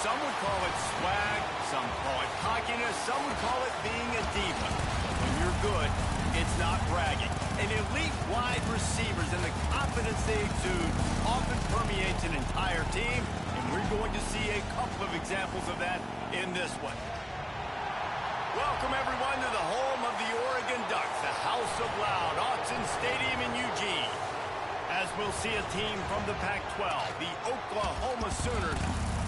Some would call it swag, some call it cockiness, some would call it being a diva. When you're good, it's not bragging. And elite wide receivers and the confidence they exude often permeates an entire team, and we're going to see a couple of examples of that in this one. Welcome, everyone, to the home of the Oregon Ducks, the House of Loud, Autzen Stadium in Eugene. As we'll see a team from the Pac-12, the Oklahoma Sooners,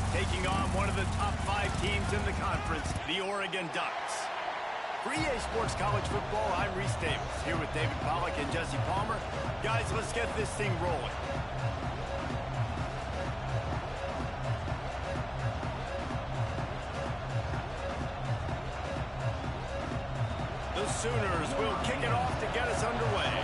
taking on one of the top 5 teams in the conference, the Oregon Ducks. For EA Sports College Football, I'm Reese Davis, here with David Pollack and Jesse Palmer. Guys, let's get this thing rolling. The Sooners will kick it off to get us underway.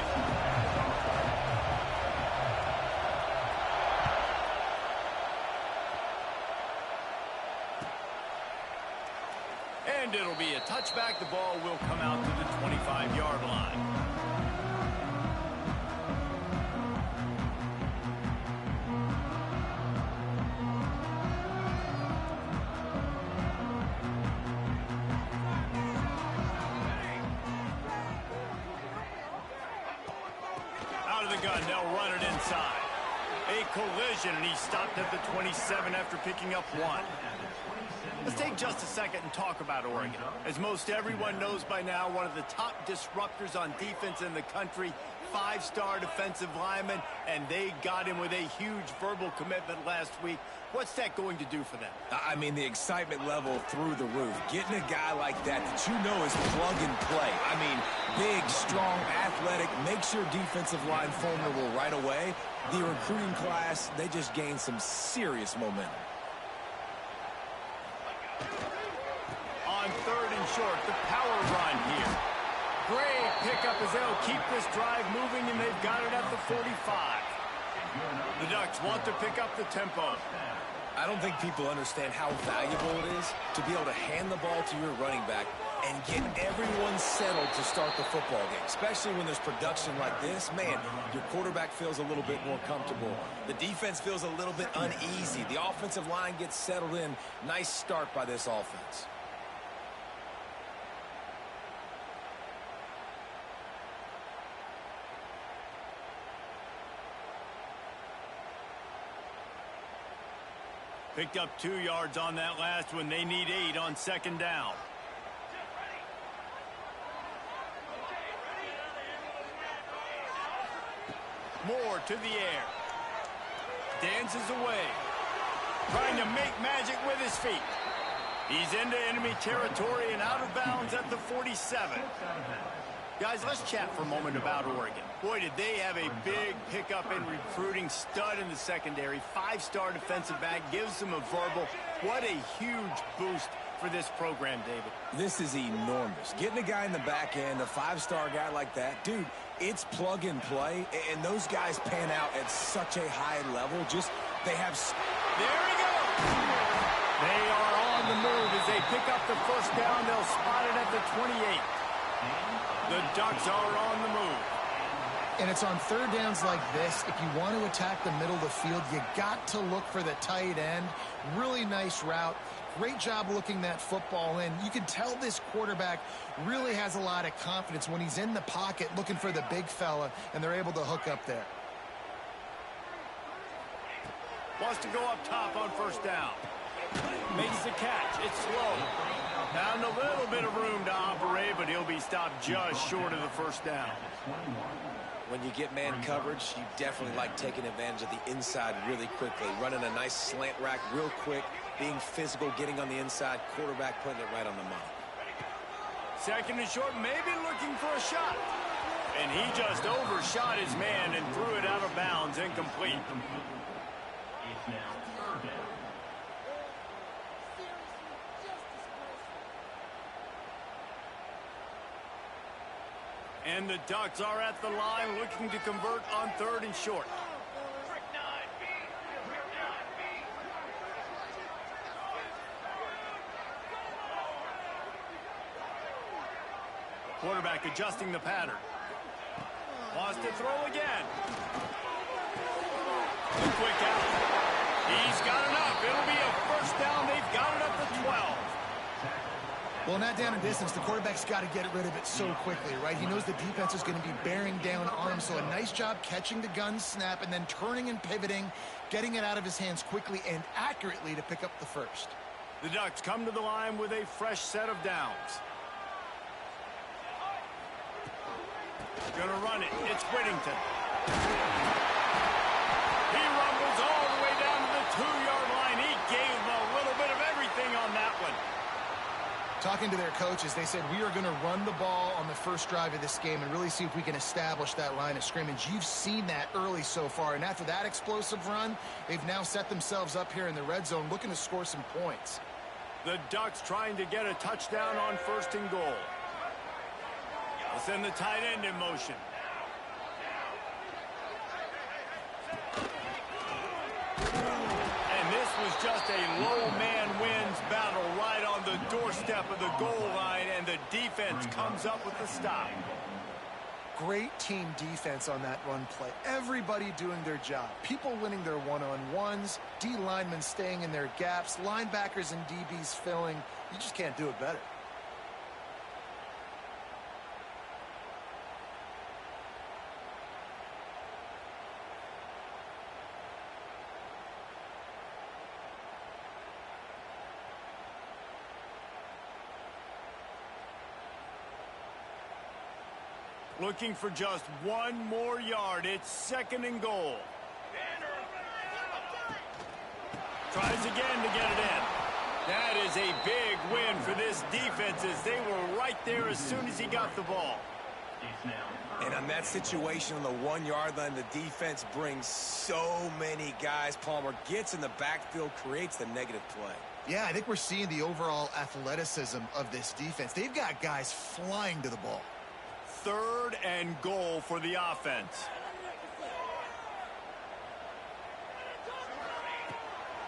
And it'll be a touchback. The ball will come out to the 25-yard line. Out of the gun, they'll run it inside. A collision, and he stopped at the 27 after picking up 1. Let's take just a second and talk about Oregon. As most everyone knows by now, one of the top disruptors on defense in the country, 5-star defensive lineman, and they got him with a huge verbal commitment last week. What's that going to do for them? I mean, the excitement level through the roof. Getting a guy like that you know is plug and play. I mean, big, strong, athletic, makes your defensive line formidable right away. The recruiting class, they just gained some serious momentum. On 3rd and short, the power run here. Great pickup as they'll keep this drive moving, and they've got it at the 45. The Ducks want to pick up the tempo. I don't think people understand how valuable it is to be able to hand the ball to your running back and get everyone settled to start the football game, especially when there's production like this. Man, your quarterback feels a little bit more comfortable. The defense feels a little bit uneasy. The offensive line gets settled in. Nice start by this offense. Picked up 2 yards on that last one. They need 8 on 2nd down. Moore to the air. Dances away. Trying to make magic with his feet. He's into enemy territory and out of bounds at the 47. Guys, let's chat for a moment about Oregon. Boy, did they have a big pickup in recruiting. Stud in the secondary. 5-star defensive back. Gives them a verbal. What a huge boost for this program, David. This is enormous. Getting a guy in the back end, a 5-star guy like that, dude, it's plug and play, and those guys pan out at such a high level. Just, they have... There he goes! They are on the move as they pick up the 1st down. They'll spot it at the 28. The Ducks are on the move. And it's on 3rd downs like this. If you want to attack the middle of the field, you got to look for the tight end. Really nice route. Great job looking that football in. You can tell this quarterback really has a lot of confidence when he's in the pocket looking for the big fella, and they're able to hook up there. Wants to go up top on 1st down. Makes the catch. It's slow. Found a little bit of room to operate, but he'll be stopped just short of the 1st down. When you get man coverage, you definitely like taking advantage of the inside really quickly. Running a nice slant rack real quick, being physical, getting on the inside, quarterback putting it right on the money. 2nd and short, maybe looking for a shot. And he just overshot his man and threw it out of bounds, incomplete. It's now 3rd down. And the Ducks are at the line looking to convert on 3rd and short. Quarterback adjusting the pattern. Wants to throw again. The quick out. He's got enough. It'll be a 1st down. They've got it up to 12. Well, not down in distance. The quarterback's got to get rid of it so quickly, right? He knows the defense is going to be bearing down on him, so a nice job catching the gun snap and then turning and pivoting, getting it out of his hands quickly and accurately to pick up the first. The Ducks come to the line with a fresh set of downs. Gonna run it. It's Whittington. He rumbles all the way down to the 2-yard line. He gave him a little bit of everything on that one. Talking to their coaches, they said, we are going to run the ball on the first drive of this game and really see if we can establish that line of scrimmage. You've seen that early so far, and after that explosive run, they've now set themselves up here in the red zone looking to score some points. The Ducks trying to get a touchdown on 1st and goal. They'll send the tight end in motion. And this was just a low man wins battle right on the doorstep of the goal line, and the defense comes up with the stop. Great team defense on that run play. Everybody doing their job. People winning their one-on-ones, D linemen staying in their gaps, linebackers and DBs filling. You just can't do it better. Looking for just one more yard. It's 2nd and goal. Tries again to get it in. That is a big win for this defense, as they were right there as soon as he got the ball. And on that situation on the 1-yard line, the defense brings so many guys. Palmer gets in the backfield, creates the negative play. Yeah, I think we're seeing the overall athleticism of this defense. They've got guys flying to the ball. 3rd and goal for the offense.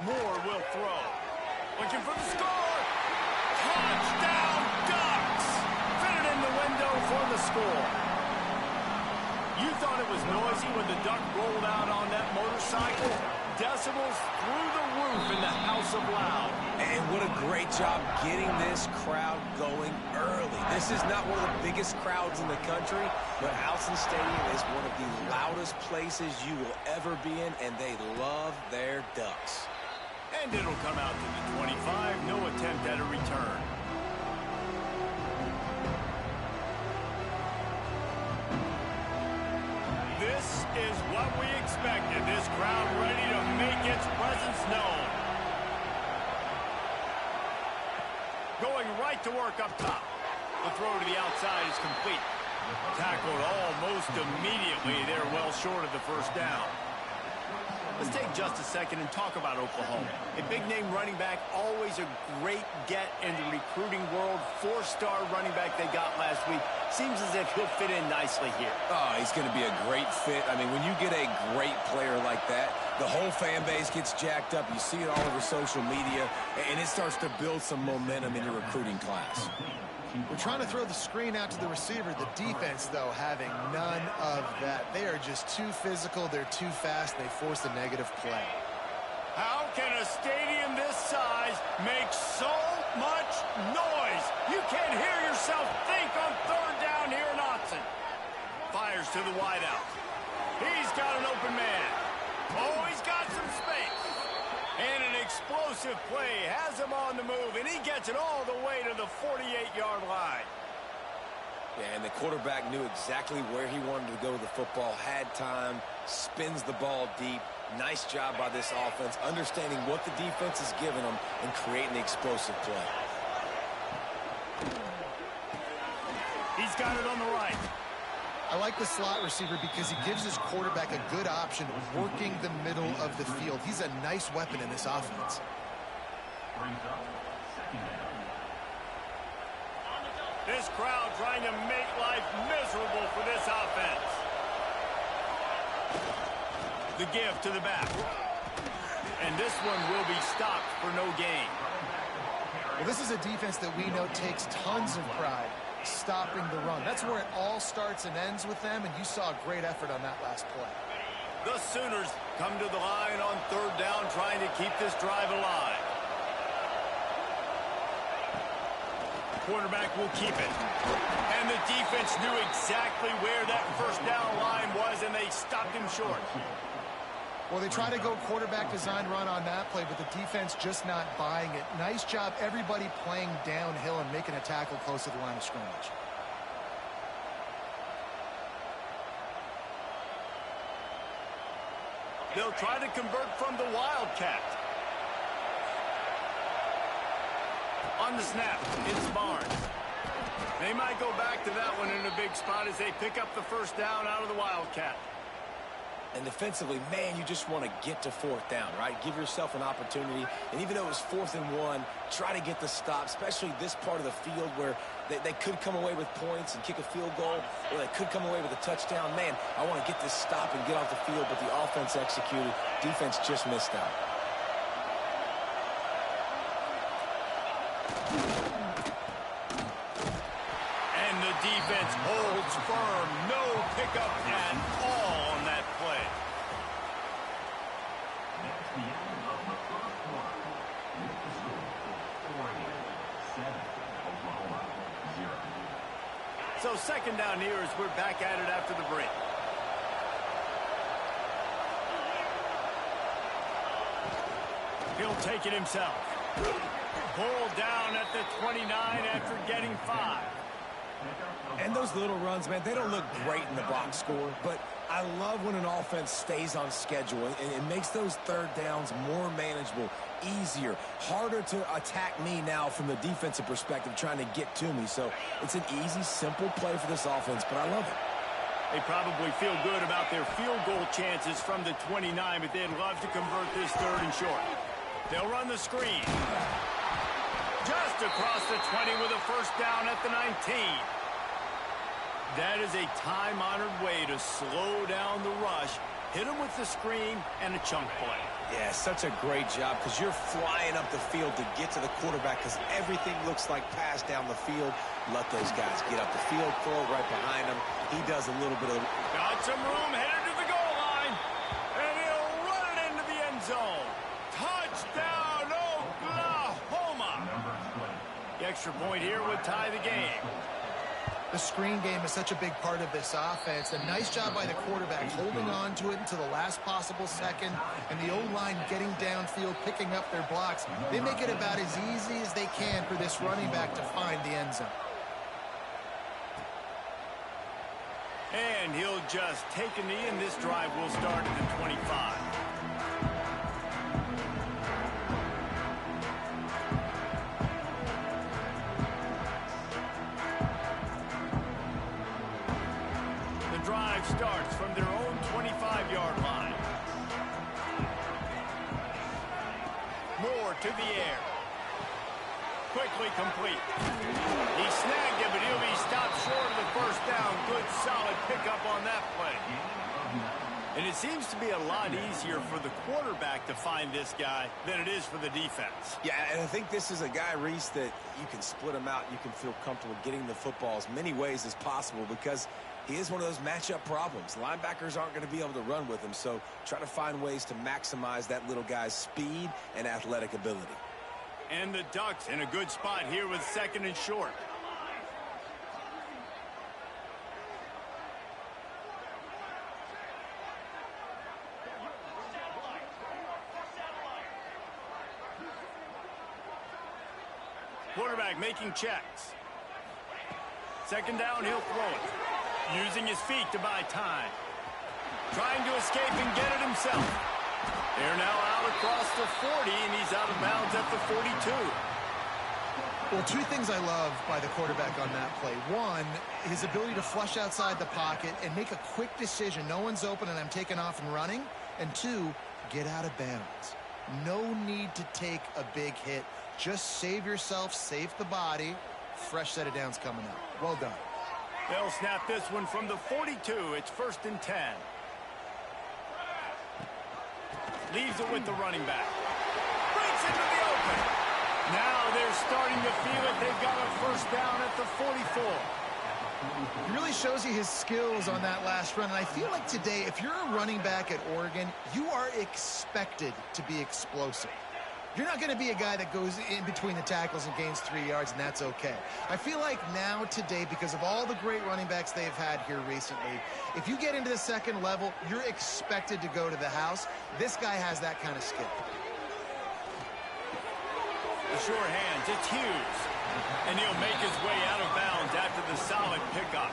Moore will throw. Looking for the score. Touchdown, Ducks! Fit it in the window for the score. You thought it was noisy when the Duck rolled out on that motorcycle? Decibels through the roof in the House of Loud. And what a great job getting this crowd going early. This is not one of the biggest crowds in the country, but Alson Stadium is one of the loudest places you will ever be in, and they love their Ducks. And it'll come out to the 25. No attempt at a return. This is what we expected. This crowd ready to make its presence known. Going right to work up top. The throw to the outside is complete. Tackled almost immediately. They're well short of the first down. Let's take just a second and talk about Oklahoma. A big-name running back, always a great get in the recruiting world. 4-star running back they got last week. Seems as if he'll fit in nicely here. Oh, he's going to be a great fit. I mean, when you get a great player like that, the whole fan base gets jacked up. You see it all over social media, and it starts to build some momentum in your recruiting class. We're trying to throw the screen out to the receiver. The defense, though, having none of that. They are just too physical. They're too fast. They force a negative play. How can a stadium this size make so much noise? You can't hear yourself think on 3rd down here in Autzen. Fires to the wideout. He's got an open man. Oh, he's got some space. And an explosive play has him on the move, and he gets it all the way to the 48-yard line. Yeah, and the quarterback knew exactly where he wanted to go with the football, had time, spins the ball deep. Nice job by this offense, understanding what the defense is giving them and creating the explosive play. He's got it on the right. I like the slot receiver because he gives his quarterback a good option working the middle of the field. He's a nice weapon in this offense. This crowd trying to make life miserable for this offense. The give to the back. And this one will be stopped for no gain. Well, this is a defense that we know takes tons of pride stopping the run. That's where it all starts and ends with them, and you saw a great effort on that last play. The Sooners come to the line on 3rd down, trying to keep this drive alive. quarterback will keep it. And the defense knew exactly where that first down line was, and they stopped him short. Well, they try to go quarterback design run on that play, but the defense just not buying it. Nice job, everybody playing downhill and making a tackle close to the line of scrimmage. They'll try to convert from the Wildcat. On the snap, it's Barnes. They might go back to that one in a big spot as they pick up the first down out of the Wildcat. And defensively, man, you just want to get to fourth down, right? Give yourself an opportunity. And even though it was 4th and 1, try to get the stop, especially this part of the field where they could come away with points and kick a field goal, or they could come away with a touchdown. Man, I want to get this stop and get off the field, but the offense executed. Defense just missed out. And the defense holds firm. No pickup at all on that play. So second down here as we're back at it after the break. He'll take it himself. Pulled down at the 29 after getting 5. And those little runs, man, they don't look great in the box score, but I love when an offense stays on schedule. It makes those third downs more manageable, easier, harder to attack me now from the defensive perspective trying to get to me. So it's an easy, simple play for this offense, but I love it. They probably feel good about their field goal chances from the 29, but they'd love to convert this 3rd and short. They'll run the screen. Just across the 20 with a first down at the 19. That is a time-honored way to slow down the rush, hit them with the screen, and a chunk play. Yeah, such a great job because you're flying up the field to get to the quarterback because everything looks like pass down the field. Let those guys get up the field, throw it right behind him. He does a little bit of... Got some room, headed to the goal line, and he'll run it into the end zone. Touchdown, Oklahoma! The extra point here would tie the game. The screen game is such a big part of this offense. A nice job by the quarterback holding on to it until the last possible second, and the O-line getting downfield, picking up their blocks. They make it about as easy as they can for this running back to find the end zone. And he'll just take a knee, and this drive will start at the 25. Drive starts from their own 25-yard line. Moore to the air. Quickly complete. He snagged it, but he'll be stopped short of the first down. Good, solid pickup on that play. And it seems to be a lot easier for the quarterback to find this guy than it is for the defense. Yeah, and I think this is a guy, Reese, that you can split him out. You can feel comfortable getting the football as many ways as possible because he is one of those matchup problems. Linebackers aren't going to be able to run with him, so try to find ways to maximize that little guy's speed and athletic ability. And the Ducks in a good spot here with 2nd and short. Quarterback making checks. 2nd down, he'll throw it. Using his feet to buy time. Trying to escape and get it himself. They're now out across the 40, and he's out of bounds at the 42. Well, 2 things I love by the quarterback on that play. 1, his ability to flush outside the pocket and make a quick decision. No one's open, and I'm taking off and running. And 2, get out of bounds. No need to take a big hit. Just save yourself, save the body. Fresh set of downs coming up. Well done. They'll snap this one from the 42. It's 1st and 10. Leaves it with the running back. Breaks into the open. Now they're starting to feel it. They've got a first down at the 44. He really shows you his skills on that last run. And I feel like today, if you're a running back at Oregon, you are expected to be explosive. You're not going to be a guy that goes in between the tackles and gains 3 yards, and that's okay. I feel like now, today, because of all the great running backs they've had here recently, if you get into the second level, you're expected to go to the house. This guy has that kind of skill. The sure hands, it's Hughes. And he'll make his way out of bounds after the solid pickup.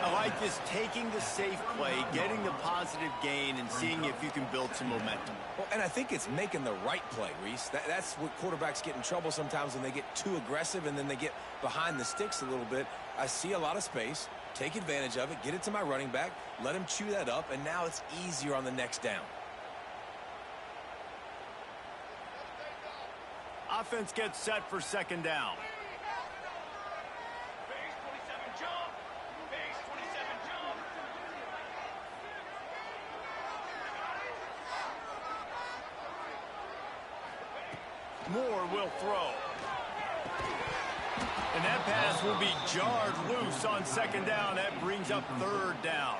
I like this, taking the safe play, getting the positive gain, and seeing if you can build some momentum. Well, and I think it's making the right play, Reese. That's what quarterbacks get in trouble sometimes when they get too aggressive and then they get behind the sticks a little bit. I see a lot of space, take advantage of it, get it to my running back, let him chew that up, and now it's easier on the next down. Offense gets set for second down. Moore will throw. And that pass will be jarred loose on second down. That brings up third down.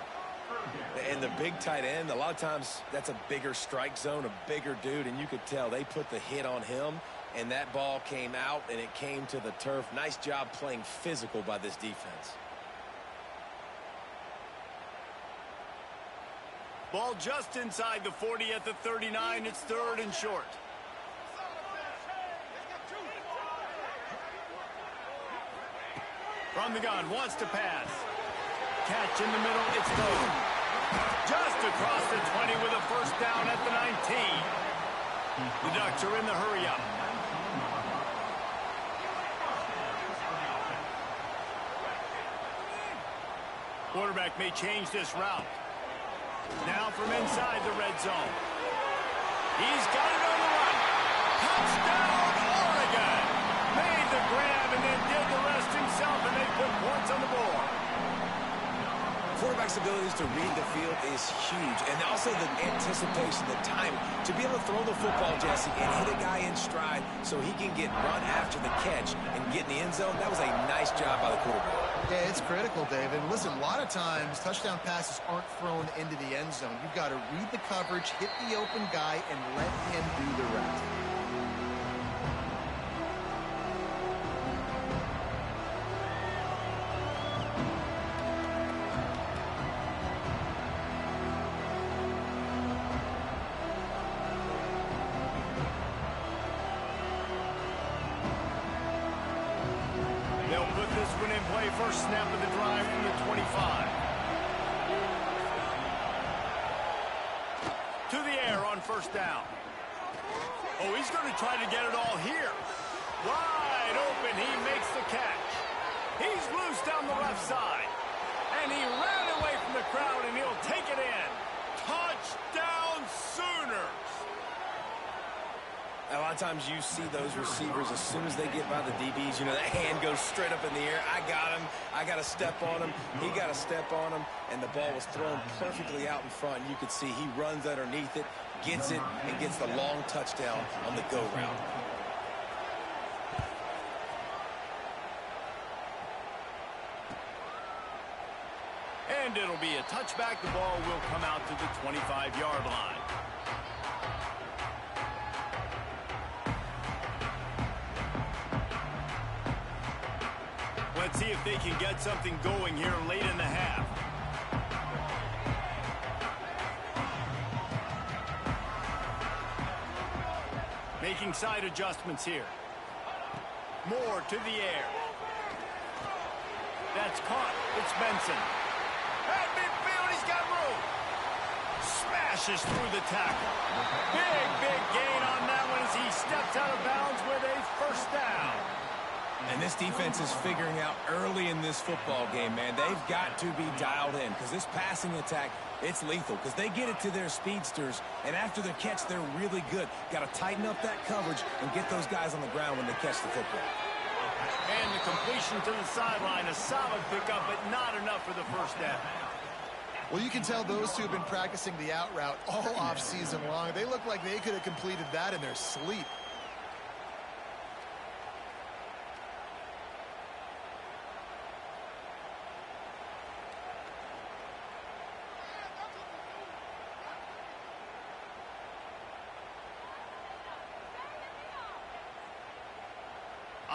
And the big tight end, a lot of times that's a bigger strike zone, a bigger dude, and you could tell they put the hit on him, and that ball came out, and it came to the turf. Nice job playing physical by this defense. Ball just inside the 40 at the 39. It's third and short. From the gun, wants to pass. Catch in the middle, it's thrown. Just across the 20 with a first down at the 19. The Ducks are in the hurry-up. Quarterback may change this route. Now from inside the red zone. He's got it on the run. Touchdown, Oregon! Made the grab and then did the rest himself, and they put points on the board. Quarterback's abilities to read the field is huge, and also the anticipation, the time to be able to throw the football, Jesse, and hit a guy in stride so he can get run after the catch and get in the end zone. That was a nice job by the quarterback. Yeah, it's critical, David. Listen, a lot of times touchdown passes aren't thrown into the end zone. You've got to read the coverage, hit the open guy, and let him do the rest. They'll put this one in play. First snap of the drive from the 25. To the air on first down. Oh, he's going to try to get it all here. Wide open, he makes the catch. He's loose down the left side. And he ran away from the crowd, and he'll take it in. Touchdown, Sooners! A lot of times you see those receivers, as soon as they get by the DBs, you know, that hand goes straight up in the air. I got him. I got to step on him. He got to step on him. And the ball was thrown perfectly out in front. You could see he runs underneath it, gets it, and gets the long touchdown on the go route. And it'll be a touchback. The ball will come out to the 25-yard line. Let's see if they can get something going here late in the half. Making side adjustments here. Moore to the air. That's caught. It's Benson. At midfield, he's got room. Smashes through the tackle. Big gain on that one as he steps out of bounds with a first down. And this defense is figuring out early in this football game, man. They've got to be dialed in because this passing attack, it's lethal because they get it to their speedsters, and after the catch, they're really good. Got to tighten up that coverage and get those guys on the ground when they catch the football. And the completion to the sideline, a solid pickup, but not enough for the first down. Well, you can tell those two have been practicing the out route all off-season long. They look like they could have completed that in their sleep.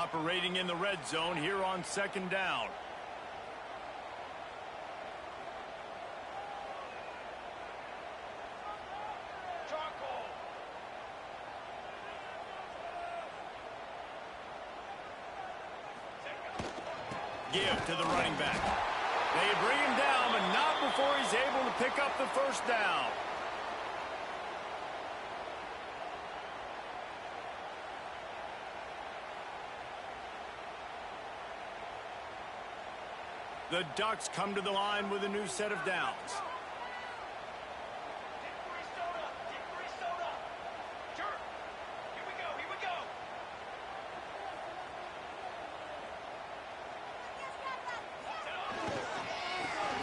Operating in the red zone here on 2nd down. Give to the running back. They bring him down, but not before he's able to pick up the 1st down. The Ducks come to the line with a new set of downs.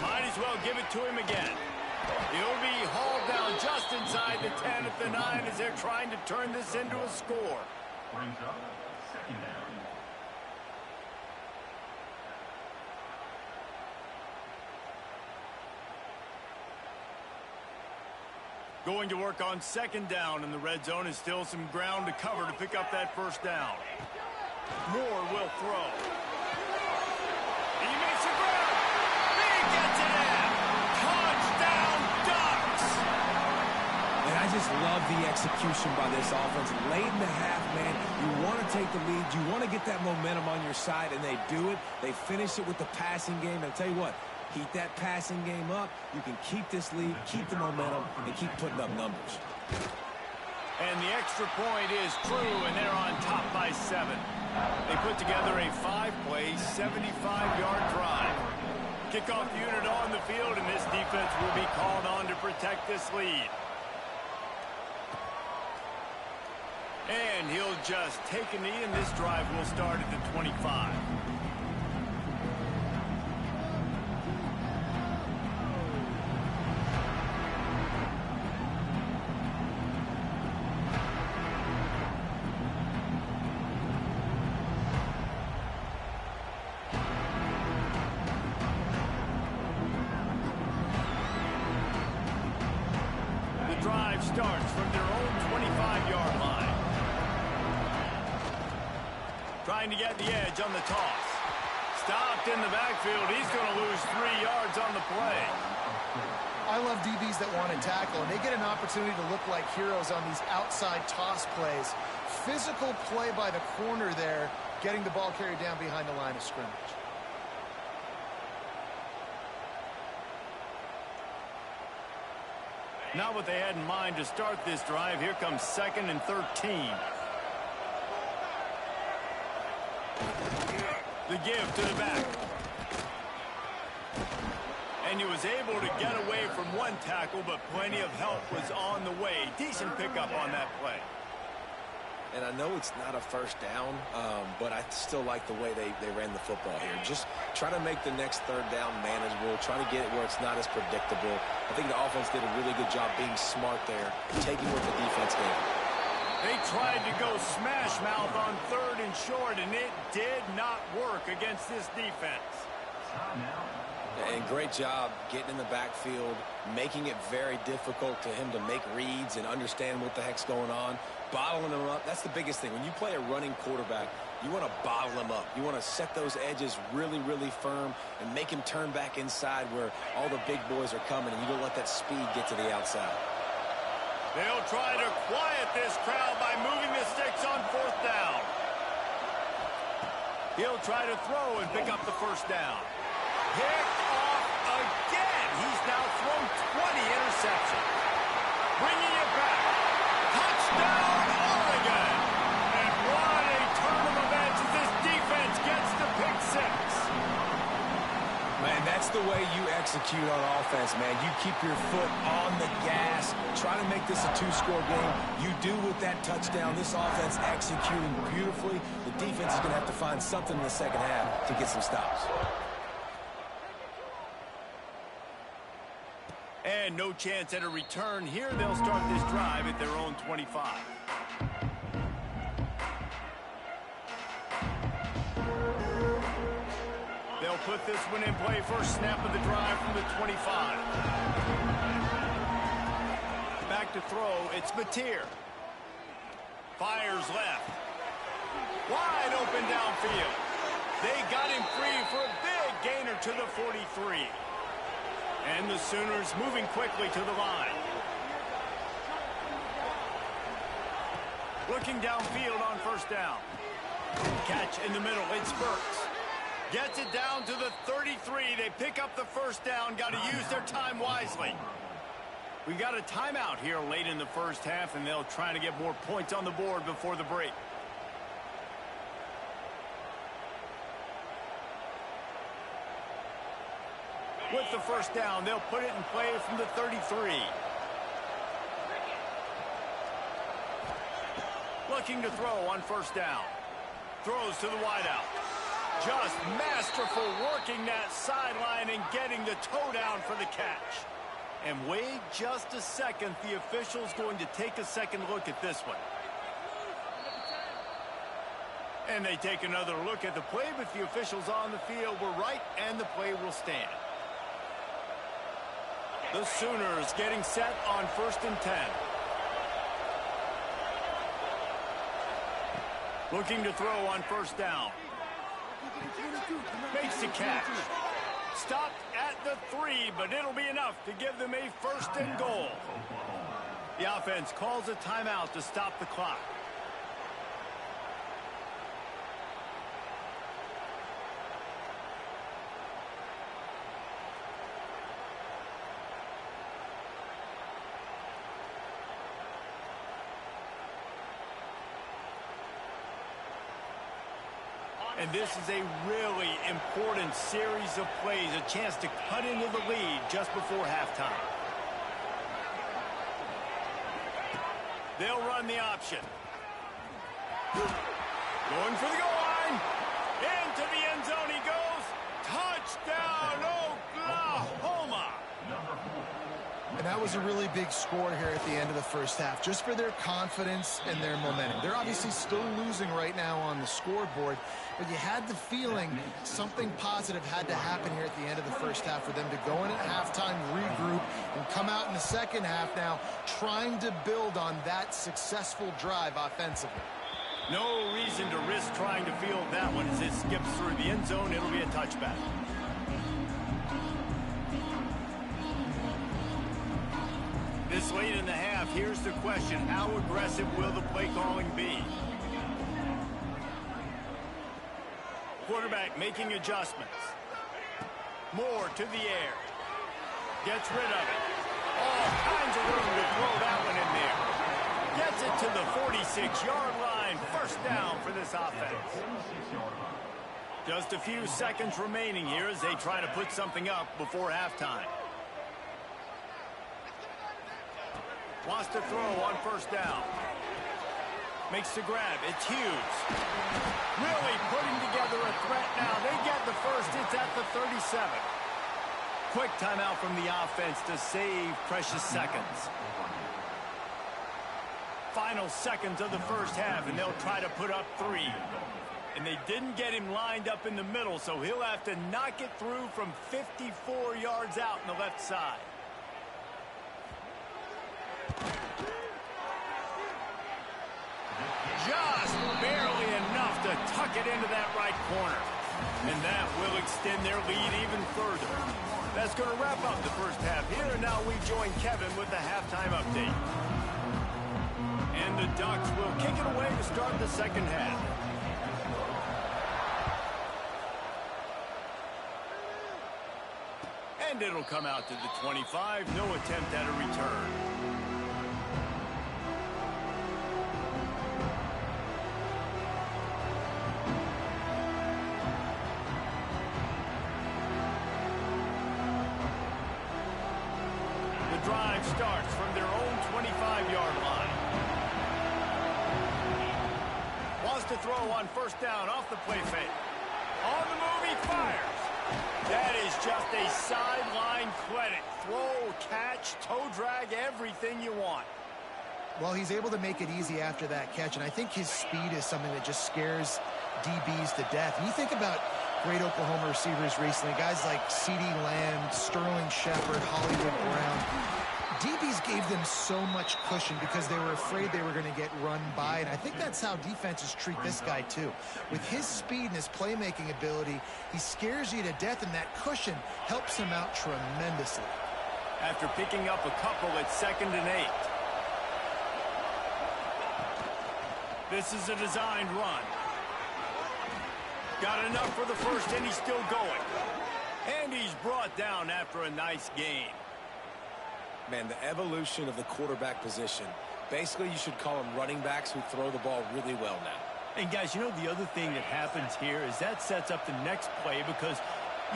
Might as well give it to him again. He'll be hauled down just inside the 10 at the 9 as they're trying to turn this into a score. Brings up 2nd down. Going to work on 2nd down in the red zone is still some ground to cover to pick up that 1st down. Moore will throw. He makes a grab. He gets it in. Touchdown, Ducks. And I just love the execution by this offense. Late in the half, man, you want to take the lead. You want to get that momentum on your side, and they do it. They finish it with the passing game. And I'll tell you what, keep that passing game up. You can keep this lead, keep the momentum, and keep putting up numbers. And the extra point is true, and they're on top by 7. They put together a 5-play, 75-yard drive. Kickoff unit on the field, and this defense will be called on to protect this lead. And he'll just take a knee, and this drive will start at the 25. Drive starts from their own 25-yard line. Trying to get the edge on the toss. Stopped in the backfield. He's going to lose 3 yards on the play. I love DBs that want to tackle, and they get an opportunity to look like heroes on these outside toss plays. Physical play by the corner there, getting the ball carried down behind the line of scrimmage. Not what they had in mind to start this drive. Here comes 2nd and 13. The give to the back. And he was able to get away from one tackle, but plenty of help was on the way. Decent pickup on that play. And I know it's not a 1st down, but I still like the way they ran the football here. Just try to make the next 3rd down manageable. Try to get it where it's not as predictable. I think the offense did a really good job being smart there, taking what the defense gave. They tried to go smash mouth on 3rd and short, and it did not work against this defense. And great job getting in the backfield, making it very difficult to him to make reads and understand what the heck's going on. Bottling him up, that's the biggest thing. When you play a running quarterback, you want to bottle him up. You want to set those edges really, really firm and make him turn back inside where all the big boys are coming, and you don't let that speed get to the outside. They'll try to quiet this crowd by moving the sticks on 4th down. He'll try to throw and pick up the 1st down. Picked off again. He's now thrown 20 interceptions. Bringing it back. Touchdown, Oregon. And what a turn of events as this defense gets the pick 6. Man, that's the way you execute on offense, man. You keep your foot on the gas. Try to make this a 2-score game. You do with that touchdown. This offense executing beautifully. The defense is going to have to find something in the 2nd half to get some stops. And no chance at a return here. They'll start this drive at their own 25. They'll put this one in play. First snap of the drive from the 25. Back to throw. It's Mateer. Fires left. Wide open downfield. They got him free for a big gainer to the 43. And the Sooners moving quickly to the line. Looking downfield on first down. Catch in the middle. It spurts. Gets it down to the 33. They pick up the first down. Got to use their time wisely. We got a timeout here late in the first half, and they'll try to get more points on the board before the break. With the first down, they'll put it in play from the 33. Looking to throw on first down. Throws to the wideout. Just masterful working that sideline and getting the toe down for the catch. And wait just a second. The official's going to take a second look at this one. And they take another look at the play, but the officials on the field were right, and the play will stand. The Sooners getting set on 1st and 10. Looking to throw on first down. Makes the catch. Stopped at the 3, but it'll be enough to give them a 1st and goal. The offense calls a timeout to stop the clock. And this is a really important series of plays, a chance to cut into the lead just before halftime. They'll run the option. Going for the goal line. Into the end zone he goes. Touchdown, Oklahoma. And that was a really big score here at the end of the first half, just for their confidence and their momentum. They're obviously still losing right now on the scoreboard, but you had the feeling something positive had to happen here at the end of the first half for them to go in at halftime, regroup, and come out in the second half now trying to build on that successful drive offensively. No reason to risk trying to field that one as it skips through the end zone. It'll be a touchback. This late in the half, here's the question. How aggressive will the play calling be? Quarterback making adjustments. Moore to the air. Gets rid of it. All kinds of room to throw that one in there. Gets it to the 46-yard line. First down for this offense. Just a few seconds remaining here as they try to put something up before halftime. Wants to throw on first down. Makes the grab. It's Hughes. Really putting together a threat now. They get the first. It's at the 37. Quick timeout from the offense to save precious seconds. Final seconds of the first half, and they'll try to put up 3. And they didn't get him lined up in the middle, so he'll have to knock it through from 54 yards out on the left side. Just barely enough to tuck it into that right corner. And that will extend their lead even further. That's going to wrap up the first half here, and now we join Kevin with the halftime update. And the Ducks will kick it away to start the second half. And it'll come out to the 25. No attempt at a return. Drive starts from their own 25-yard line. Wants to throw on first down off the play fake. On the move, he fires. That is just a sideline clinic. Throw, catch, toe drag, everything you want. Well, he's able to make it easy after that catch, and I think his speed is something that just scares DBs to death. And you think about great Oklahoma receivers recently, guys like CeeDee Lamb, Sterling Shepard, Hollywood Brown. DBs gave them so much cushion because they were afraid they were going to get run by, and I think that's how defenses treat this guy too. With his speed and his playmaking ability, he scares you to death, and that cushion helps him out tremendously. After picking up a couple at 2nd and 8. This is a designed run. Got enough for the first, and he's still going. And he's brought down after a nice gain. Man, the evolution of the quarterback position. Basically, you should call them running backs who throw the ball really well now. And guys, you know, the other thing that happens here is that sets up the next play because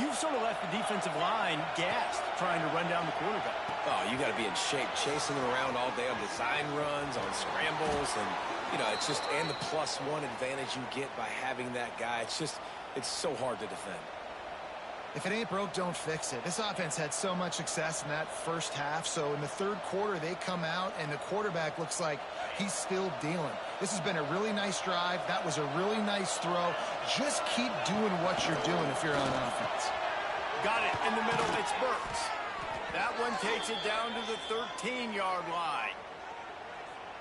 you've sort of left the defensive line gassed trying to run down the quarterback. Oh, you got to be in shape, chasing him around all day on design runs, on scrambles, and, you know, it's just, and the +1 advantage you get by having that guy. It's just, it's so hard to defend. If it ain't broke, don't fix it. This offense had so much success in that first half, so in the third quarter, they come out, and the quarterback looks like he's still dealing. This has been a really nice drive. That was a really nice throw. Just keep doing what you're doing if you're on offense. Got it in the middle. It's Burks. That one takes it down to the 13-yard line.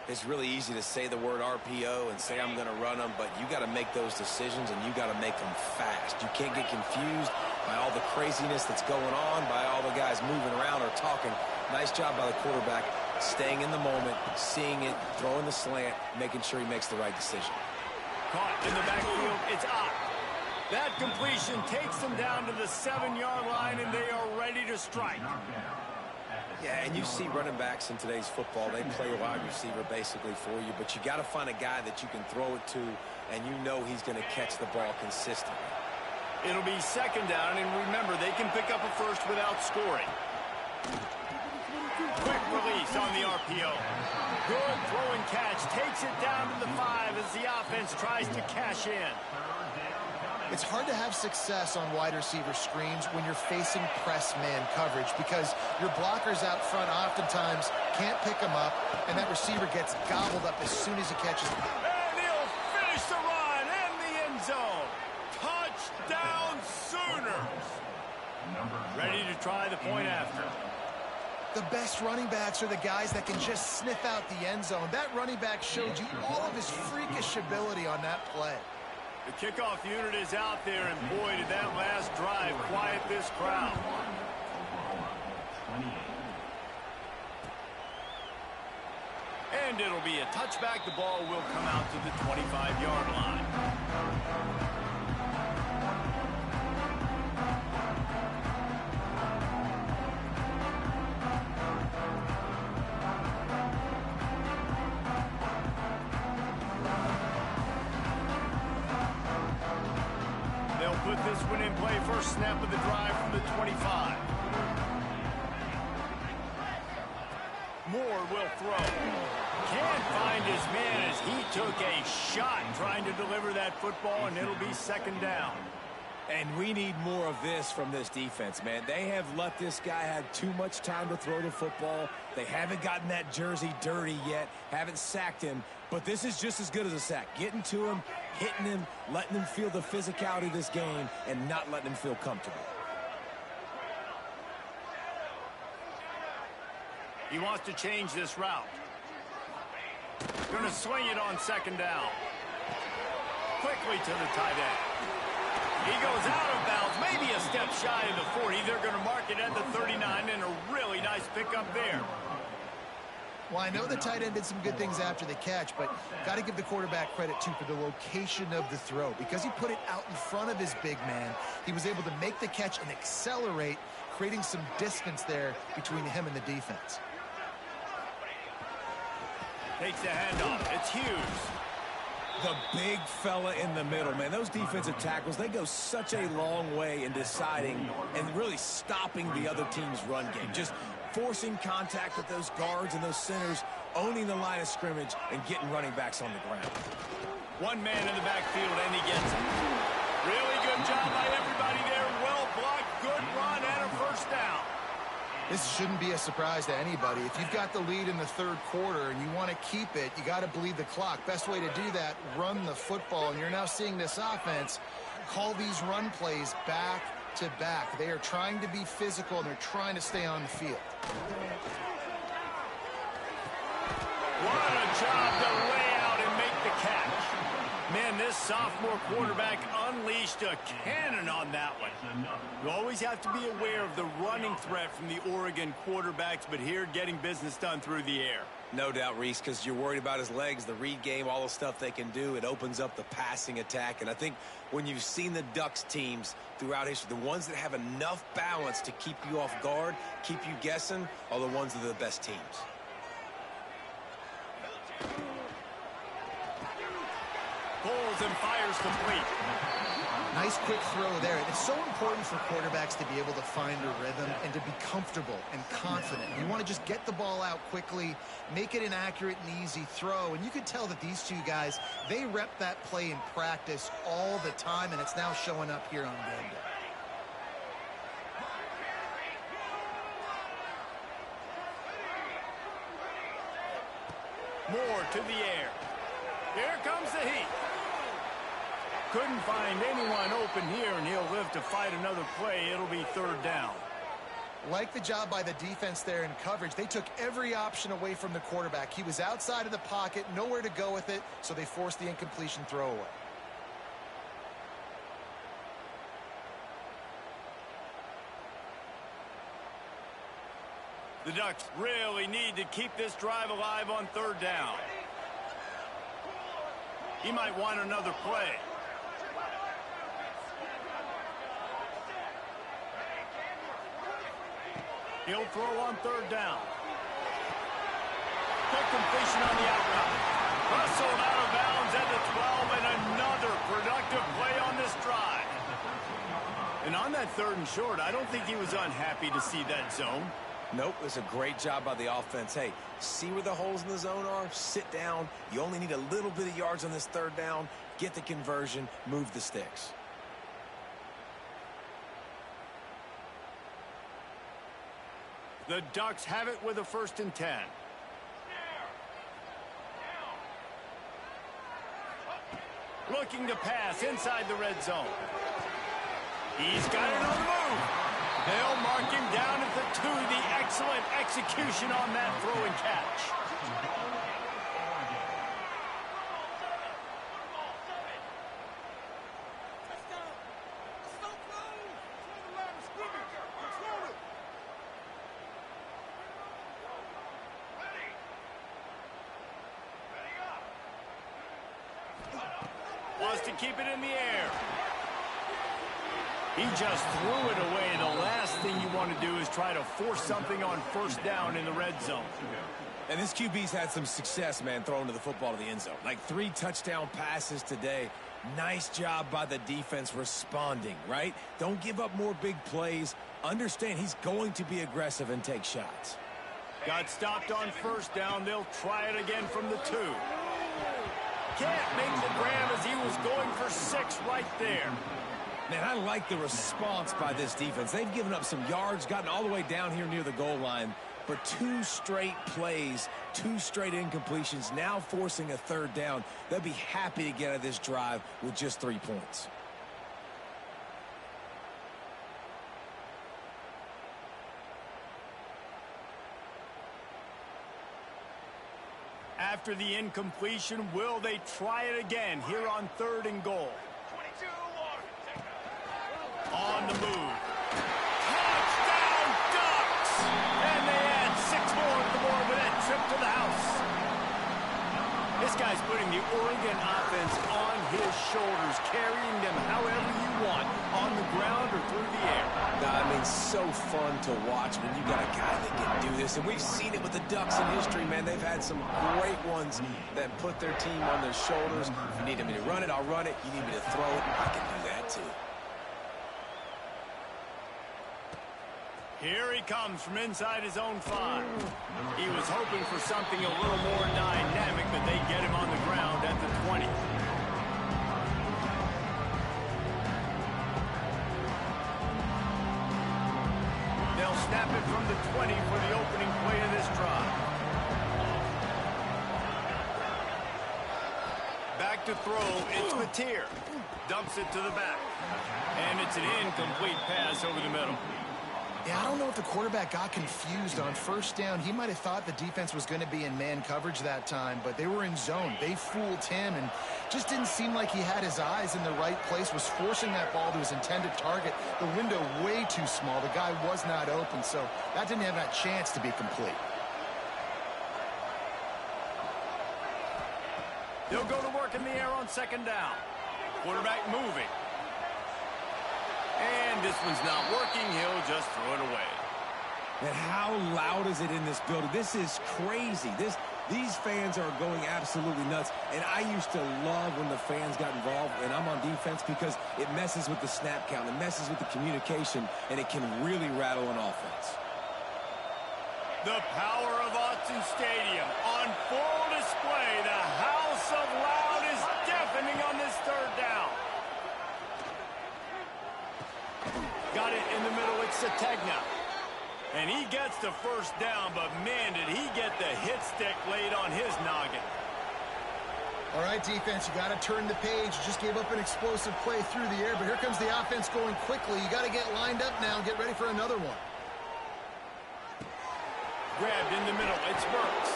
It's really easy to say the word RPO and say I'm going to run them, but you got to make those decisions, and you got to make them fast. You can't get confused by all the craziness that's going on, by all the guys moving around or talking. Nice job by the quarterback, staying in the moment, seeing it, throwing the slant, making sure he makes the right decision. Caught in the backfield. It's up. That completion takes them down to the 7-yard line, and they are ready to strike. Yeah, and you see running backs in today's football, they play a wide receiver basically for you, but you got to find a guy that you can throw it to, and you know he's going to catch the ball consistently. It'll be 2nd down, and remember, they can pick up a first without scoring. Quick release on the RPO. Good throw and catch. Takes it down to the 5 as the offense tries to cash in. It's hard to have success on wide receiver screens when you're facing press man coverage because your blockers out front oftentimes can't pick them up, and that receiver gets gobbled up as soon as he catches them. And he'll finish the run in the end zone. Touchdown Sooners. Ready to try the point after. The best running backs are the guys that can just sniff out the end zone. That running back showed you all of his freakish ability on that play. The kickoff unit is out there, and boy, did that last drive quiet this crowd. And it'll be a touchback. The ball will come out to the 25-yard line. Put this one in play. First snap of the drive from the 25. Moore will throw. Can't find his man as he took a shot trying to deliver that football, and it'll be 2nd down. And we need more of this from this defense, man. They have let this guy have too much time to throw the football. They haven't gotten that jersey dirty yet, haven't sacked him, but this is just as good as a sack. Getting to him, hitting him, letting him feel the physicality of this game, and not letting him feel comfortable. He wants to change this route. Going to swing it on 2nd down. Quickly to the tight end. He goes out of bounds, maybe a step shy of the 40. They're going to mark it at the 39, and a really nice pickup there. Well, I know the tight end did some good things after the catch, but got to give the quarterback credit, too, for the location of the throw. Because he put it out in front of his big man, he was able to make the catch and accelerate, creating some distance there between him and the defense. Takes the handoff. It's Hughes. The big fella in the middle, man. Those defensive tackles, they go such a long way in deciding and really stopping the other team's run game. Just forcing contact with those guards and those centers, owning the line of scrimmage, and getting running backs on the ground. One man in the backfield, and he gets it. Really good job by everybody there. Well blocked, good run, and a first down. This shouldn't be a surprise to anybody. If you've got the lead in the third quarter and you want to keep it, you got to bleed the clock. Best way to do that, run the football. And you're now seeing this offense call these run plays back to back. They are trying to be physical, and they're trying to stay on the field. What a job to lay out and make the catch. Man, this sophomore quarterback unleashed a cannon on that one. You always have to be aware of the running threat from the Oregon quarterbacks, but here getting business done through the air. No doubt, Reese, because you're worried about his legs, the read game, all the stuff they can do. It opens up the passing attack. And I think when you've seen the Ducks teams throughout history, the ones that have enough balance to keep you off guard, keep you guessing, are the ones that are the best teams. Pulls and fires complete. Nice quick throw there. It's so important for quarterbacks to be able to find a rhythm and to be comfortable and confident. You want to just get the ball out quickly, make it an accurate and easy throw. And you could tell that these two guys, they rep that play in practice all the time, and it's now showing up here on game day. Moore to the air. Here comes the heat. Couldn't find anyone open here, and he'll live to fight another play. It'll be third down. Like the job by the defense there in coverage. They took every option away from the quarterback. He was outside of the pocket, nowhere to go with it, so they forced the incompletion throw away. The Ducks really need to keep this drive alive on third down. He might want another play. He'll throw on third down. Quick completion on the out route. Hustled out of bounds at the 12, and another productive play on this drive. And on that third and short, I don't think he was unhappy to see that zone. Nope, it's a great job by the offense. Hey, see where the holes in the zone are? Sit down. You only need a little bit of yards on this third down. Get the conversion. Move the sticks. The Ducks have it with a 1st and 10. Looking to pass inside the red zone. He's got it on the move. They'll mark him down at the 2. The excellent execution on that throw and catch. Wants to keep it in the air. He just threw it away. The last thing you want to do is try to force something on 1st down in the red zone. And this QB's had some success, man, throwing to the football to the end zone. Like 3 touchdown passes today. Nice job by the defense responding, right? Don't give up more big plays. Understand he's going to be aggressive and take shots. Got stopped on 1st down. They'll try it again from the 2. Can't make the grab as he was going for 6 right there. Man, I like the response by this defense. They've given up some yards, gotten all the way down here near the goal line. For 2 straight plays, 2 straight incompletions, now forcing a 3rd down. They'll be happy to get out of this drive with just 3 points. After the incompletion, will they try it again here on 3rd and goal? On the move. Touchdown, Ducks! And they add 6 more to the board with that trip to the house. This guy's putting the Oregon offense on his shoulders, carrying them however you want, on the ground or through the air. I mean, so fun to watch when you got a guy that can do this. And we've seen it with the Ducks in history, man. They've had some great ones that put their team on their shoulders. If you need me to run it, I'll run it. You need me to throw it, I can do that too. Here he comes from inside his own 5. He was hoping for something a little more dynamic, but they get him on the ground at the 20. They'll snap it from the 20 for the opening play of this drive. Back to throw, it's Mateer. Dumps it to the back. And it's an incomplete pass over the middle. Yeah, I don't know if the quarterback got confused on first down. He might have thought the defense was going to be in man coverage that time, but they were in zone. They fooled him and just didn't seem like he had his eyes in the right place, was forcing that ball to his intended target. The window way too small. The guy was not open, so that didn't have that chance to be complete. They'll go to work in the air on second down. Quarterback moving. And this one's not working. He'll just throw it away. And how loud is it in this building? This is crazy. These fans are going absolutely nuts. And I used to love when the fans got involved, and I'm on defense, because it messes with the snap count. It messes with the communication, and it can really rattle an offense. The power of Autzen Stadium on full display. The house of loud is deafening on this third down. Got it in the middle. It's Sategna. And he gets the first down, but man, did he get the hit stick laid on his noggin. All right, defense, you got to turn the page. You just gave up an explosive play through the air, but here comes the offense going quickly. You got to get lined up now and get ready for another one. Grabbed in the middle. It's Burks.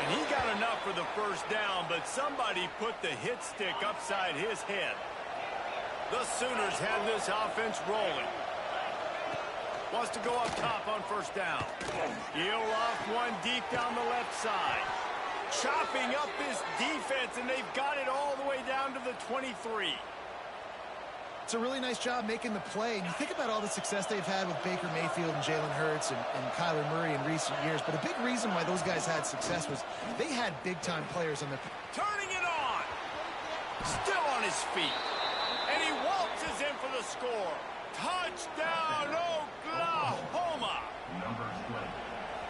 And he got enough for the first down, but somebody put the hit stick upside his head. The Sooners have this offense rolling. Wants to go up top on first down. He'll off one deep down the left side. Chopping up this defense, and they've got it all the way down to the 23. It's a really nice job making the play. And you think about all the success they've had with Baker Mayfield and Jalen Hurts and Kyler Murray in recent years. But a big reason why those guys had success was they had big-time players on the... Turning it on. Still on his feet. And he waltzes in for the score. Touchdown, Oklahoma.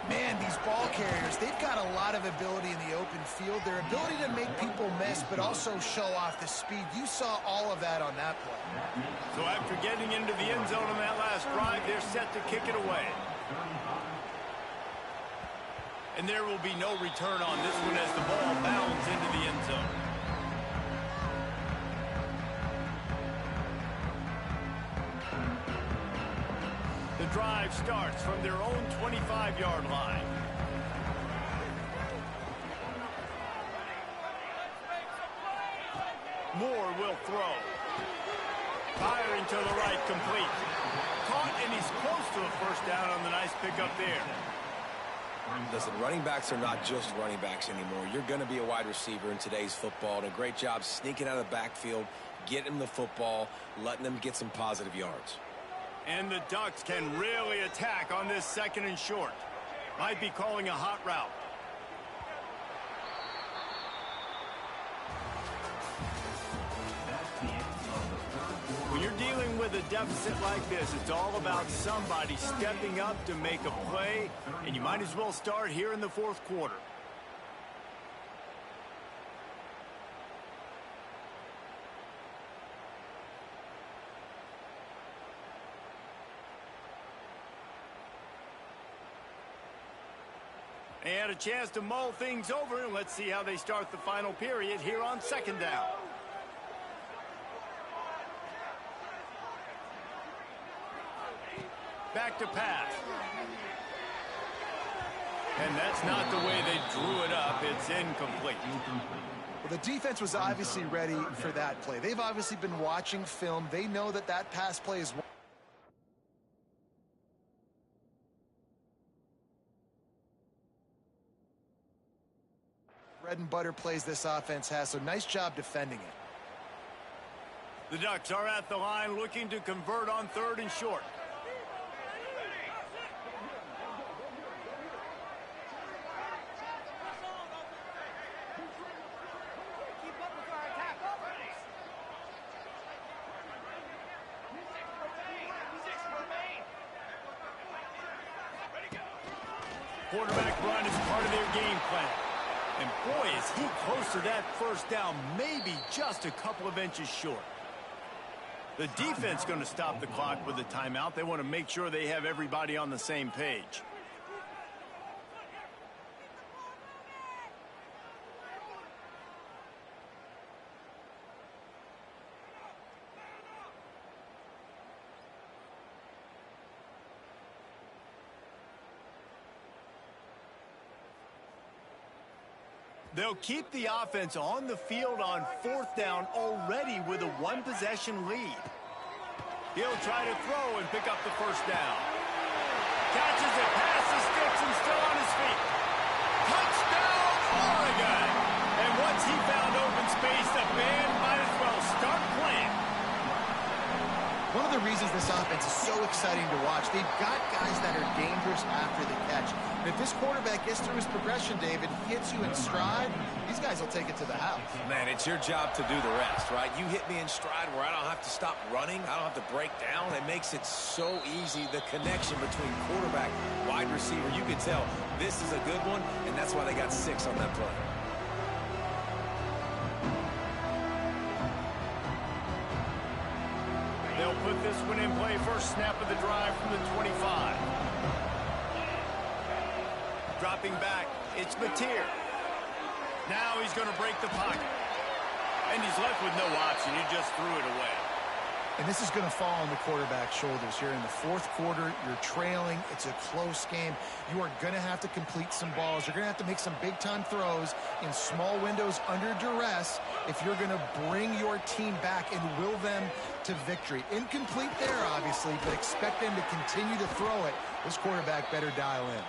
Man, these ball carriers, they've got a lot of ability in the open field. Their ability to make people miss, but also show off the speed. You saw all of that on that play. So after getting into the end zone on that last drive, they're set to kick it away. And there will be no return on this one as the ball bounds into the end zone. The drive starts from their own 25-yard line. Moore will throw. Firing to the right, complete. Caught, and he's close to a first down on the nice pickup there. Listen, running backs are not just running backs anymore. You're going to be a wide receiver in today's football. And a great job sneaking out of the backfield, getting the football, letting them get some positive yards. And the Ducks can really attack on this second and short. Might be calling a hot route. When you're dealing with a deficit like this, it's all about somebody stepping up to make a play, and you might as well start here in the fourth quarter. They had a chance to mull things over, and let's see how they start the final period here on second down. Back to pass. And that's not the way they drew it up. It's incomplete. Well, the defense was obviously ready for that play. They've obviously been watching film. They know that that pass play is... bread and butter plays this offense has, so nice job defending it. The Ducks are at the line looking to convert on third and short. Quarterback run is part of their game plan. And boy, is he close to that first down, maybe just a couple of inches short. The defense going to stop the clock with a timeout. They want to make sure they have everybody on the same page. They'll keep the offense on the field on 4th down already with a one-possession lead. He'll try to throw and pick up the first down. Catches it past the sticks and still on his feet. Touchdown, Oregon! And once he found open space, the band might as well start playing. One of the reasons this offense is so exciting to watch, they've got guys that are dangerous after the catch. And if this quarterback gets through his progression, David, hits you in stride, these guys will take it to the house. Man, it's your job to do the rest, right? You hit me in stride where I don't have to stop running. I don't have to break down. It makes it so easy. The connection between quarterback, wide receiver, you can tell this is a good one, and that's why they got 6 on that play. They'll put this one in play. First snap of the drive from the 25. Dropping back, it's Mateer. Now he's going to break the pocket. And he's left with no option. He just threw it away. And this is going to fall on the quarterback's shoulders here in the 4th quarter. You're trailing. It's a close game. You are going to have to complete some balls. You're going to have to make some big-time throws in small windows under duress if you're going to bring your team back and will them to victory. Incomplete there, obviously, but expect them to continue to throw it. This quarterback better dial in.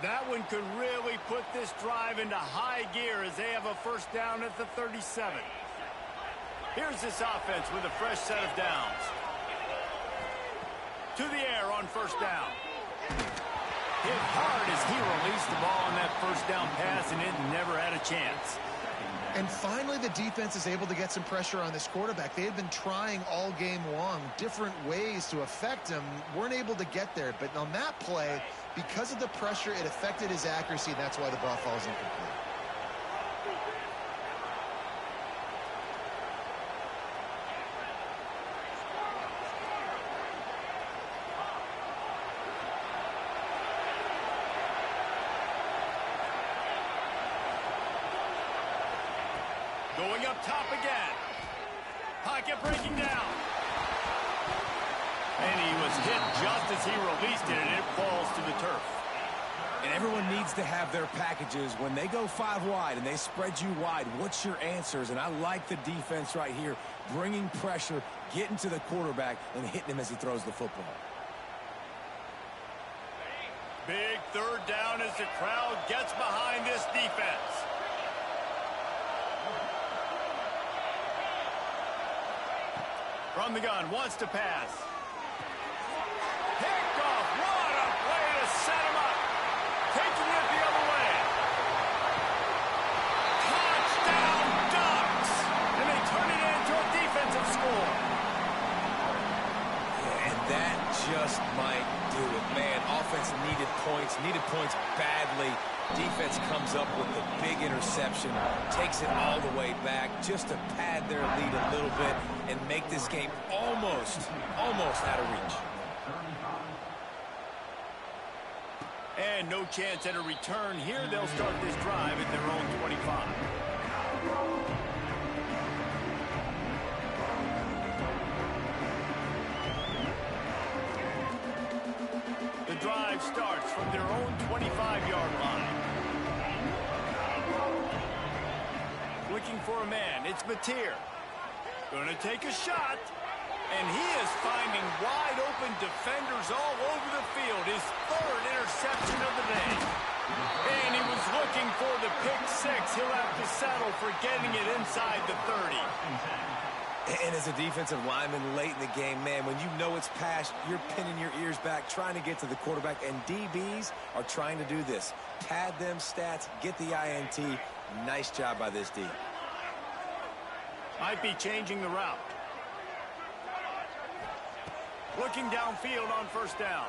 That one could really put this drive into high gear as they have a first down at the 37. Here's this offense with a fresh set of downs. To the air on first down. Hit hard as he released the ball on that first down pass, and it never had a chance. And finally, the defense is able to get some pressure on this quarterback. They had been trying all game long different ways to affect him. Weren't able to get there. But on that play, because of the pressure, it affected his accuracy. That's why the ball falls incomplete. Going up top again. Pocket breaking down. And he was hit just as he released it, and it falls to the turf. And everyone needs to have their packages. When they go 5 wide and they spread you wide, what's your answers? And I like the defense right here, bringing pressure, getting to the quarterback, and hitting him as he throws the football. Big 3rd down as the crowd gets behind this defense. From the gun, wants to pass. Picked off. What a play to set him up. Taking it the other way. Touchdown Ducks. And they turn it into a defensive score. And that just might do it. Man, offense needed points badly. Defense comes up with the big interception, takes it all the way back just to pad their lead a little bit and make this game almost out of reach. And no chance at a return here. They'll start this drive at their own 25. The drive starts from their own 25-yard line. Looking for a man. It's Mateer. Gonna take a shot. And he is finding wide-open defenders all over the field. His 3rd interception of the day. And he was looking for the pick 6. He'll have to settle for getting it inside the 30. And as a defensive lineman late in the game, man, when you know it's past, you're pinning your ears back, trying to get to the quarterback. And DBs are trying to do this. Pad them stats, get the INT. Nice job by this D. Might be changing the route. Looking downfield on first down.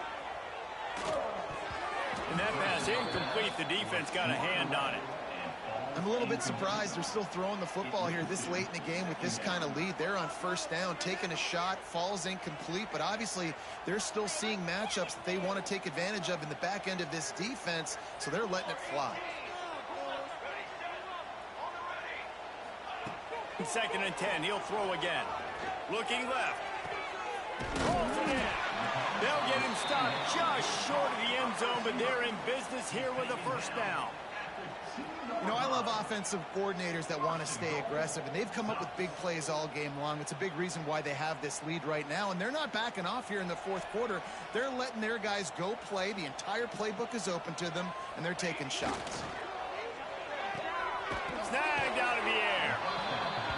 And that pass incomplete. The defense got a hand on it. I'm a little bit surprised they're still throwing the football here this late in the game with this kind of lead. They're on first down, taking a shot, falls incomplete, but obviously they're still seeing matchups that they want to take advantage of in the back end of this defense, so they're letting it fly. 2nd and 10. He'll throw again. Looking left. Rolls it in. They'll get him stopped just short of the end zone, but they're in business here with a first down. You know, I love offensive coordinators that want to stay aggressive, and they've come up with big plays all game long. It's a big reason why they have this lead right now, and they're not backing off here in the fourth quarter. They're letting their guys go play. The entire playbook is open to them, and they're taking shots. Snagged out of the air.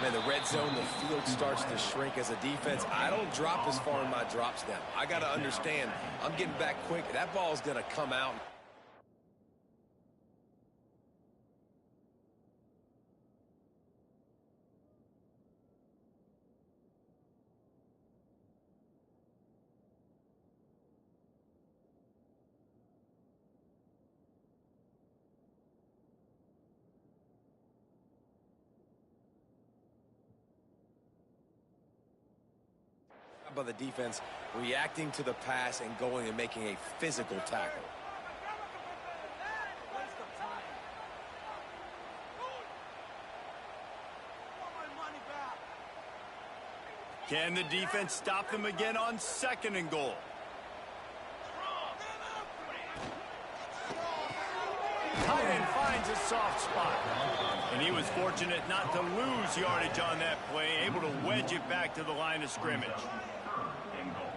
Man, the red zone, the field starts to shrink as a defense. I don't drop as far in my drops now. I got to understand, I'm getting back quick. That ball's going to come out. By the defense reacting to the pass and going and making a physical tackle. Can the defense stop them again on 2nd and goal? Tight end finds a soft spot. And he was fortunate not to lose yardage on that play, able to wedge it back to the line of scrimmage.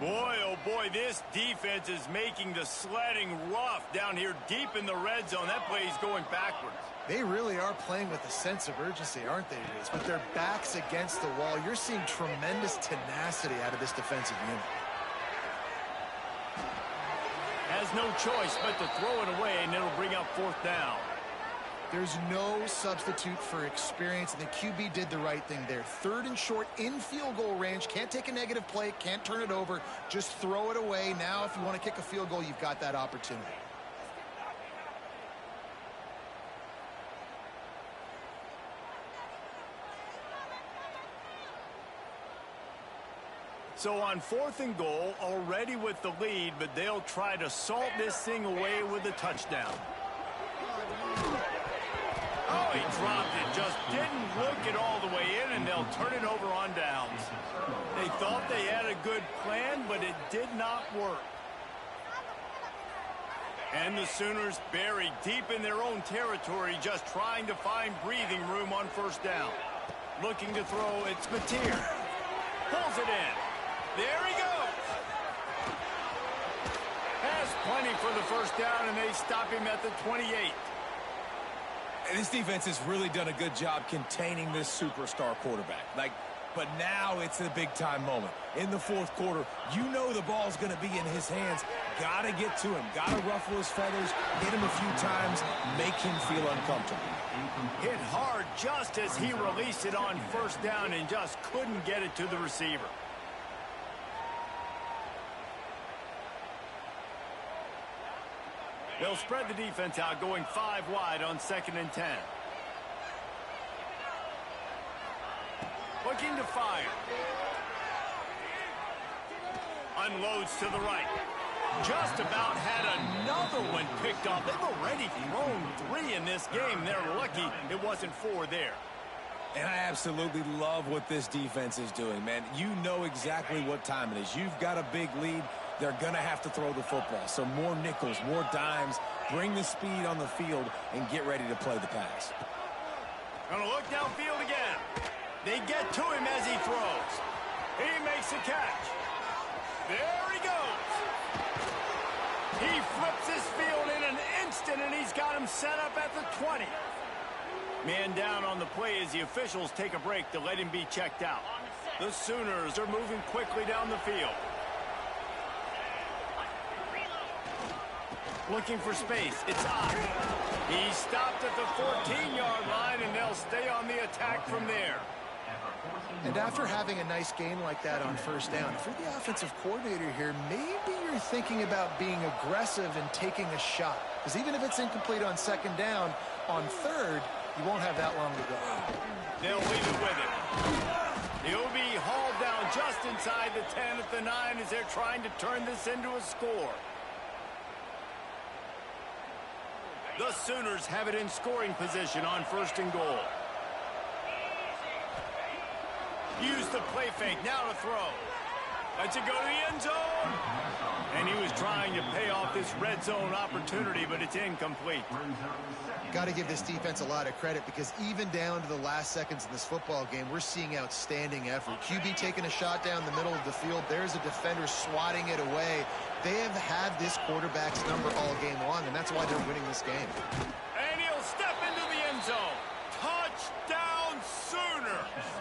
Boy, oh boy, this defense is making the sledding rough down here deep in the red zone. That play is going backwards. They really are playing with a sense of urgency, aren't they, Reese? With their backs against the wall, you're seeing tremendous tenacity out of this defensive unit. Has no choice but to throw it away, and it'll bring up 4th down. There's no substitute for experience, and the QB did the right thing there. 3rd and short in field goal range. Can't take a negative play, can't turn it over. Just throw it away. Now, if you want to kick a field goal, you've got that opportunity. So on 4th and goal, already with the lead, but they'll try to salt this thing away with a touchdown. Oh, he dropped it. Just didn't look it all the way in, and they'll turn it over on downs. They thought they had a good plan, but it did not work. And the Sooners buried deep in their own territory, just trying to find breathing room on 1st down. Looking to throw, it's Mateer. Pulls it in. There he goes. Has plenty for the 1st down, and they stop him at the 28. And this defense has really done a good job containing this superstar quarterback. But now it's a big-time moment. In the 4th quarter, you know the ball's going to be in his hands. Got to get to him. Got to ruffle his feathers, hit him a few times, make him feel uncomfortable. Hit hard just as he released it on 1st down and just couldn't get it to the receiver. They'll spread the defense out, going 5 wide on 2nd and 10. Looking to fire. Unloads to the right. Just about had another one picked off. They've already thrown 3 in this game. They're lucky it wasn't 4 there. And I absolutely love what this defense is doing, man. You know exactly what time it is. You've got a big lead. They're going to have to throw the football. So more nickels, more dimes, bring the speed on the field, and get ready to play the pass. Gonna look downfield again. They get to him as he throws. He makes a catch. There he goes. He flips his field in an instant, and he's got him set up at the 20. Man down on the play as the officials take a break to let him be checked out. The Sooners are moving quickly down the field. Looking for space. It's Ott. He stopped at the 14-yard line, and they'll stay on the attack from there. And after having a nice game like that on 1st down, if you're the offensive coordinator here, maybe you're thinking about being aggressive and taking a shot. Because even if it's incomplete on 2nd down, on 3rd, you won't have that long to go. They'll leave it with him. He'll be hauled down just inside the 10 at the 9 as they're trying to turn this into a score. The Sooners have it in scoring position on 1st and goal. Use the play fake, now to throw. Lets it go to the end zone. And he was trying to pay off this red zone opportunity, but it's incomplete. Got to give this defense a lot of credit because even down to the last seconds of this football game, we're seeing outstanding effort. QB taking a shot down the middle of the field. There's a defender swatting it away. They have had this quarterback's number all game long, and that's why they're winning this game. And he'll step into the end zone. Touchdown Sooners!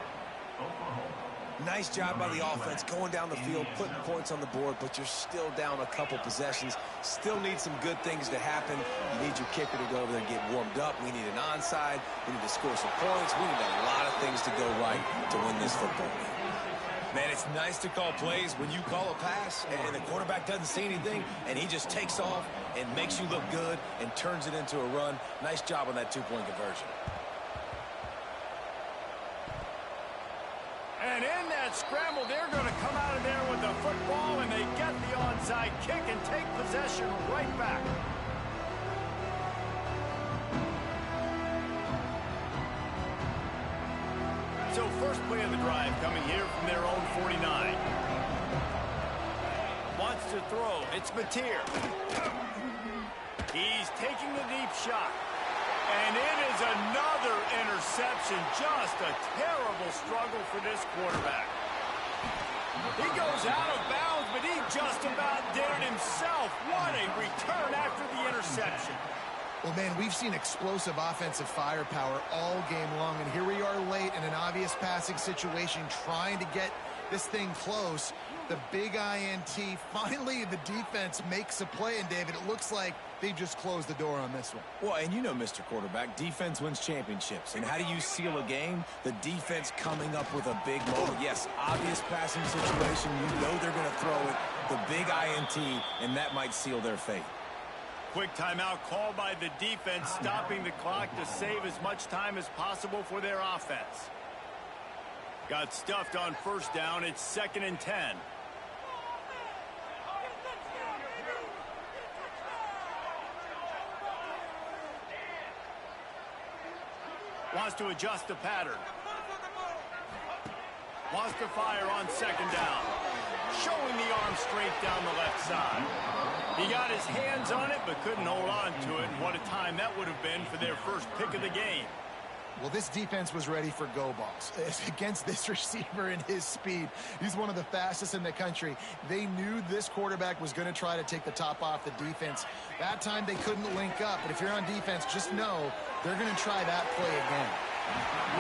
Nice job by the offense going down the field, putting points on the board, but you're still down a couple possessions. Still need some good things to happen. You need your kicker to go over there and get warmed up. We need an onside. We need to score some points. We need a lot of things to go right to win this football game. Man, it's nice to call plays when you call a pass and the quarterback doesn't see anything and he just takes off and makes you look good and turns it into a run. Nice job on that two-point conversion. And in that scramble, they're going to come out of there with the football, and they get the onside kick and take possession right back. So first play of the drive coming here from their own 49. Wants to throw. It's Mateer. He's taking the deep shot. And it is another interception. Just a terrible struggle for this quarterback. He goes out of bounds, but he just about did it himself. What a return after the interception. Well, man, we've seen explosive offensive firepower all game long, and here we are late in an obvious passing situation trying to get this thing close. The big INT. Finally, the defense makes a play, and David, it looks like they just closed the door on this one. Well, and you know, Mr. Quarterback, defense wins championships. And how do you seal a game? The defense coming up with a big moment. Yes, obvious passing situation. You know they're going to throw it. The big INT, and that might seal their fate. Quick timeout called by the defense, stopping the clock to save as much time as possible for their offense. Got stuffed on first down. It's 2nd and 10. Wants to adjust the pattern. Wants to fire on 2nd down. Showing the arm strength down the left side. He got his hands on it, but couldn't hold on to it. And what a time that would have been for their first pick of the game. Well, this defense was ready for go balls. Against this receiver and his speed, he's one of the fastest in the country. They knew this quarterback was going to try to take the top off the defense. That time they couldn't link up, but if you're on defense, just know they're going to try that play again.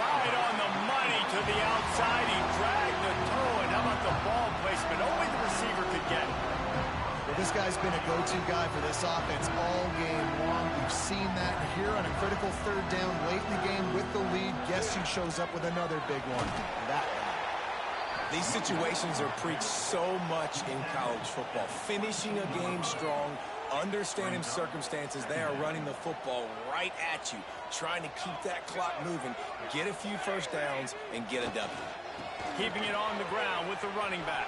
Right on the money to the outside. He dragged the toe, and how about the ball placement? Only the receiver could get it. Well, this guy's been a go-to guy for this offense all game long. We've seen that here on a critical 3rd down late in the game with the lead. Guess who shows up with another big one? That guy. These situations are preached so much in college football. Finishing a game strong, understanding circumstances. They are running the football right at you, trying to keep that clock moving, get a few first downs, and get a W. Keeping it on the ground with the running back.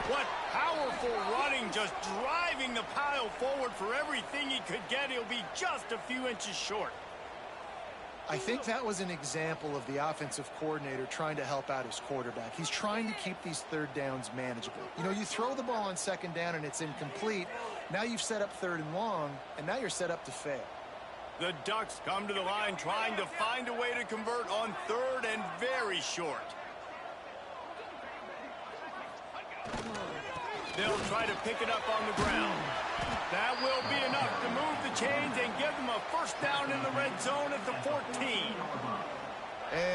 What powerful running, just driving the pile forward for everything he could get. He'll be just a few inches short. I think that was an example of the offensive coordinator trying to help out his quarterback. He's trying to keep these 3rd downs manageable. You know, you throw the ball on 2nd down and it's incomplete. Now you've set up 3rd and long, and now you're set up to fail. The Ducks come to the line trying to find a way to convert on 3rd and very short. They'll try to pick it up on the ground. That will be enough to move the chains and give them a first down in the red zone at the 14.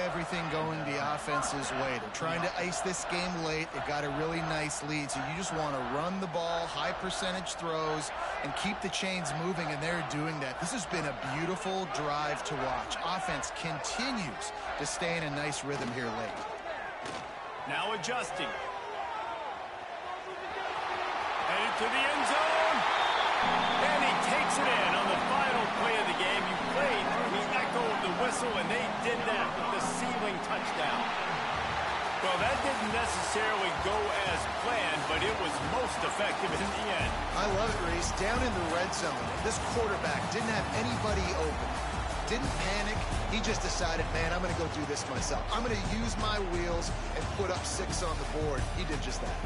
Everything going the offense's way. They're trying to ice this game late. They've got a really nice lead, so you just want to run the ball, high percentage throws, and keep the chains moving, and they're doing that. This has been a beautiful drive to watch. Offense continues to stay in a nice rhythm here late. Now adjusting. Headed to the end zone. And he takes it in on the final play of the game. You played through the echo of the whistle, and they did that with the ceiling touchdown. Well, that didn't necessarily go as planned, but it was most effective in the end. I love it, Reese. Down in the red zone, this quarterback didn't have anybody open. Didn't panic, He just decided, man, I'm going to go do this myself. I'm going to use my wheels and put up 6 on the board. He did just that.